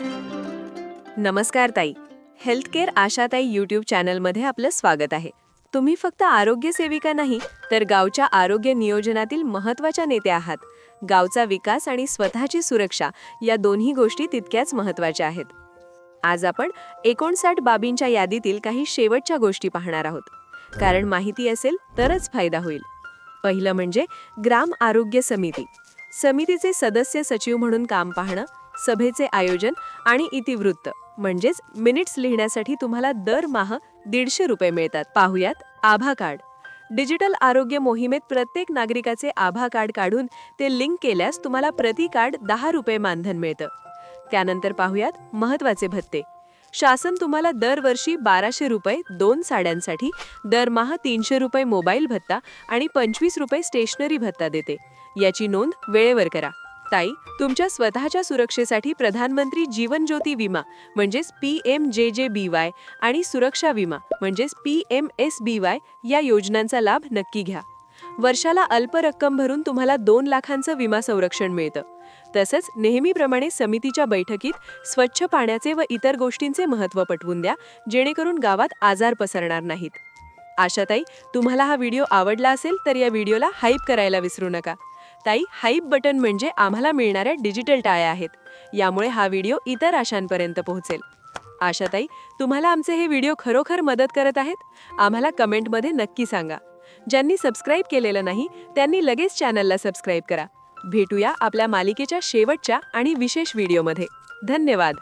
नमस्कार ताई. हेल्थकेअर आशाताई यूट्यूब चॅनलमध्ये आपलं स्वागत आहे. तुम्ही फक्त आरोग्य सेविका नाही, तर गावच्या आरोग्य नियोजनातील महत्त्वाच्या नेत्या आहात. गावचा विकास आणि स्वतःची सुरक्षा या दोन्ही गोष्टी तितक्याच महत्त्वाच्या आहेत. आज आपण 59 बाबींच्या यादीतील काही शेवटच्या गोष्टी पाहणार आहोत. कारण माहिती असेल तरच फायदा होईल. पहिलं म्हणजे ग्राम आरोग्य समिती. समितीचे सदस्य सचिव म्हणून काम पाहणं, सभेचे आयोजन आणि इतिवृत्त म्हणजेच मिनिट्स लिहिण्यासाठी तुम्हाला दरमहा 150 रुपये मिळतात. पाहुयात आभा कार्ड. डिजिटल आरोग्य मोहिमेत प्रत्येक नागरिकाचे आभा कार्ड काढून ते लिंक केल्यास तुम्हाला प्रति कार्ड 10 रुपये मानधन मिळतं. त्यानंतर पाहुयात महत्त्वाचे भत्ते. शासन तुम्हाला दरवर्षी 1200 रुपये 2 साड्यांसाठी, दरमहा 300 रुपये मोबाईल भत्ता आणि 25 रुपये स्टेशनरी भत्ता देते. याची नोंद वेळेवर करा. ताई, तुमच्या स्वतःच्या सुरक्षेसाठी प्रधानमंत्री जीवन ज्योती विमा म्हणजेच PMJJBY आणि सुरक्षा विमा म्हणजेच PMSBY या योजनांचा लाभ नक्की घ्या. वर्षाला अल्प रक्कम भरून तुम्हाला 2 लाखांचं विमा संरक्षण मिळतं. तसंच नेहमीप्रमाणे समितीच्या बैठकीत स्वच्छ पाण्याचे व इतर गोष्टींचे महत्त्व पटवून द्या, जेणेकरून गावात आजार पसरणार नाहीत. आशाताई, तुम्हाला हा व्हिडिओ आवडला असेल तर या व्हिडिओला हाईप करायला विसरू नका. ताई, हाईप बटन म्हणजे आम्हाला मिळणाऱ्या डिजिटल टाळ्या आहेत. यामुळे हा व्हिडिओ इतर आशांपर्यंत पोहोचेल. आशाताई, तुम्हाला आमचे हे व्हिडिओ खरोखर मदत करत आहेत? आम्हाला कमेंटमध्ये नक्की सांगा. ज्यांनी सबस्क्राईब केलेलं नाही त्यांनी लगेच चॅनलला सबस्क्राईब करा. भेटूया आपल्या मालिकेच्या शेवटच्या आणि विशेष व्हिडिओमध्ये. धन्यवाद.